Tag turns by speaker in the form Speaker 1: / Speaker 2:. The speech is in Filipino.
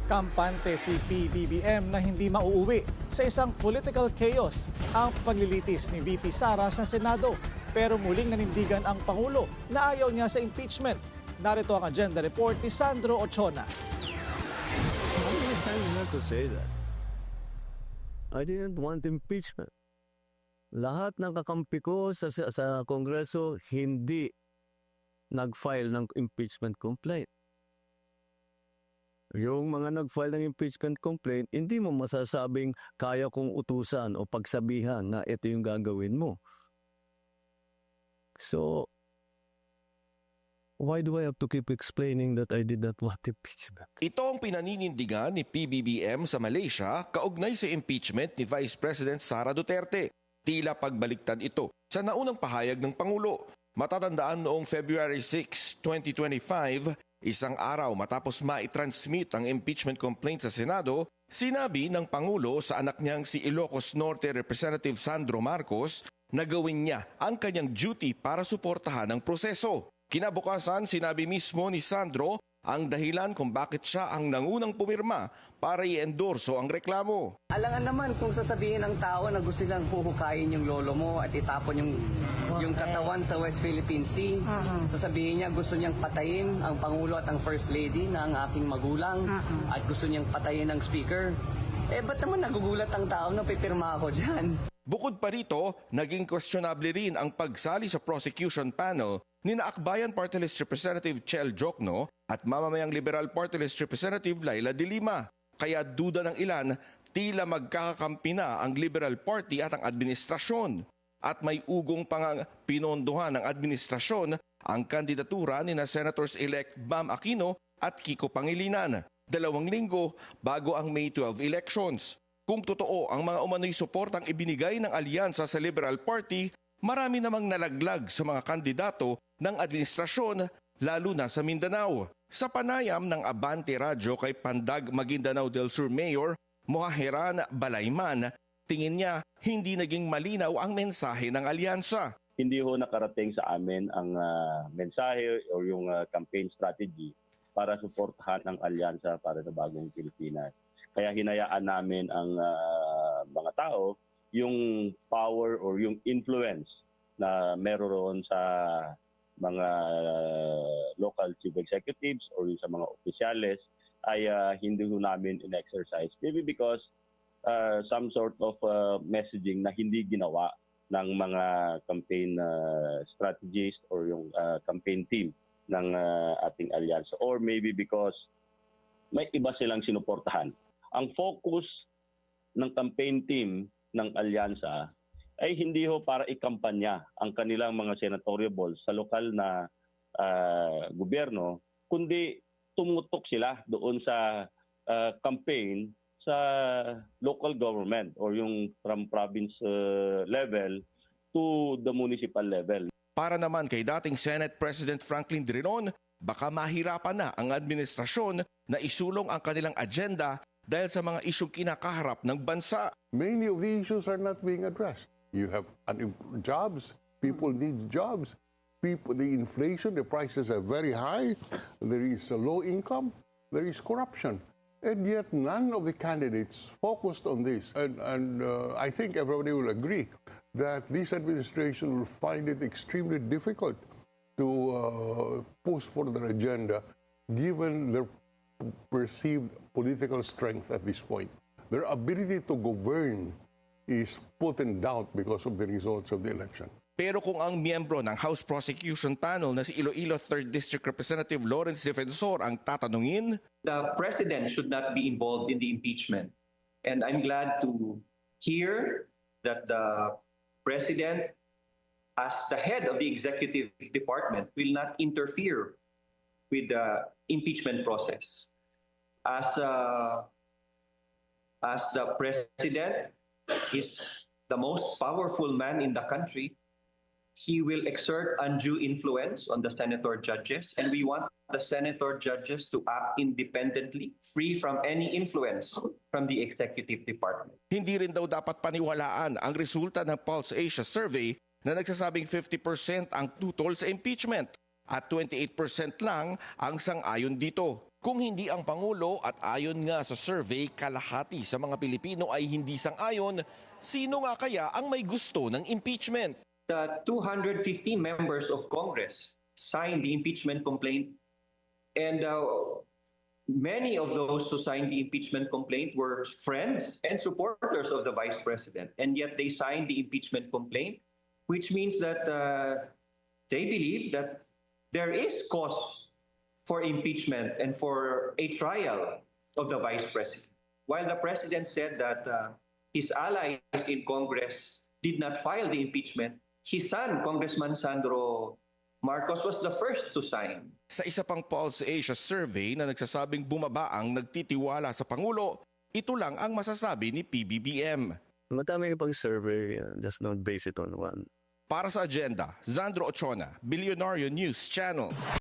Speaker 1: Kampante si PBBM na hindi mauuwi sa isang political chaos ang paglilitis ni VP Sara sa Senado. Pero muling nanindigan ang Pangulo na ayaw niya sa impeachment. Narito ang agenda report ni Sandro Ochona.
Speaker 2: How many times you have to say that? I didn't want impeachment. Lahat ng kakampi ko sa Kongreso hindi nag-file ng impeachment complaint. Yung mga nag-file ng impeachment complaint, hindi mo masasabing kaya kong utusan o pagsabihan na ito yung gagawin mo. So, why do I have to keep explaining that I did not want impeachment?
Speaker 3: Ito ang pinaninindigan ni PBBM sa Malaysia kaugnay sa impeachment ni Vice President Sara Duterte. Tila pagbaliktad ito sa naunang pahayag ng Pangulo. Matatandaan noong February 6, 2025, isang araw matapos ma-transmit ang impeachment complaint sa Senado, sinabi ng Pangulo sa anak niyang si Ilocos Norte Representative Sandro Marcos na gawin niya ang kanyang duty para suportahan ang proseso. Kinabukasan, sinabi mismo ni Sandro ang dahilan kung bakit siya ang nangunang pumirma para i-endorso ang reklamo.
Speaker 4: Alangan naman kung sasabihin ng tao na gusto nilang huhukayin yung lolo mo at itapon yung katawan sa West Philippine Sea. Sasabihin niya gusto niyang patayin ang Pangulo at ang First Lady na ang aking magulang at gusto niyang patayin ang Speaker. Ba't naman nagugulat ang tao na pipirma ako dyan?
Speaker 3: Bukod pa rito, naging questionable rin ang pagsali sa prosecution panel ni Akbayan Party List Representative Chel Jokno at Mamamayang Liberal Party List Representative Laila de Lima. Kaya duda ng ilan, tila magkakakampi na ang Liberal Party at ang administrasyon. At may ugong pang pinondohan ng administrasyon ang kandidatura ni na Senators-elect Bam Aquino at Kiko Pangilinan. 2 linggo bago ang May 12 elections. Kung totoo ang mga umano'y suportang ibinigay ng alyansa sa Liberal Party, marami namang nalaglag sa mga kandidato ng administrasyon, lalo na sa Mindanao. Sa panayam ng Abante Radyo kay Pandag Maguindanao del Sur Mayor Mohaheran Balayman, tingin niya hindi naging malinaw ang mensahe ng alyansa.
Speaker 5: Hindi ho nakarating sa amin ang mensahe o yung campaign strategy para suportahan ang alyansa para sa bagong Pilipinas. Kaya hinayaan namin ang mga tao yung power or yung influence na meron sa mga local chief executives or sa mga opisyales ay hindi ho namin in-exercise. Maybe because some sort of messaging na hindi ginawa ng mga campaign strategist or yung campaign team ng ating alyansa. Or maybe because may iba silang sinuportahan. Ang focus ng campaign team ng alyansa ay hindi ho para ikampanya ang kanilang mga senatorial balls sa lokal na gobyerno, kundi tumutok sila doon sa campaign sa local government or yung from province level to the municipal level.
Speaker 3: Para naman kay dating Senate President Franklin Drilon, baka mahirapan na ang administrasyon na isulong ang kanilang agenda dahil sa mga isyong kinakaharap ng bansa.
Speaker 6: Many of the issues are not being addressed. You have jobs, people need jobs. The inflation, the prices are very high. There is a low income, there is corruption. And yet none of the candidates focused on this. And I think everybody will agree that this administration will find it extremely difficult to push for their agenda given their perceived political strength at this point. Their ability to govern is put in doubt because of the results of the election.
Speaker 3: Pero kung ang miyembro ng House Prosecution Panel na si Iloilo 3rd District Representative Lawrence Defensor ang tatanungin,
Speaker 7: the president should not be involved in the impeachment. And I'm glad to hear that the president, as the head of the executive department, will not interfere with the impeachment process. As the president is the most powerful man in the country, he will exert undue influence on the senator judges, and we want the senator judges to act independently, free from any influence from the executive department.
Speaker 3: hindi rin daw dapat paniwalaan ang resulta ng Pulse Asia survey na nagsasabing 50% ang tutol sa impeachment at 28% lang ang sang-ayon dito. Kung hindi ang Pangulo at ayon nga sa survey, kalahati sa mga Pilipino ay hindi sang-ayon, sino nga kaya ang may gusto ng impeachment?
Speaker 7: The 215 members of Congress signed the impeachment complaint, and many of those who signed the impeachment complaint were friends and supporters of the Vice President, and yet they signed the impeachment complaint, which means that they believe that there is cause for impeachment and for a trial of the Vice President. While the President said that his allies in Congress did not file the impeachment, his son, Congressman Sandro Marcos, was the first to sign.
Speaker 3: Sa isa pang Pulse Asia survey na nagsasabing bumaba ang nagtitiwala sa Pangulo, ito lang ang masasabi ni PBBM.
Speaker 2: Madami pang survey, just don't base it on one.
Speaker 3: Para sa agenda, Zandro Ochona, Billionario News Channel.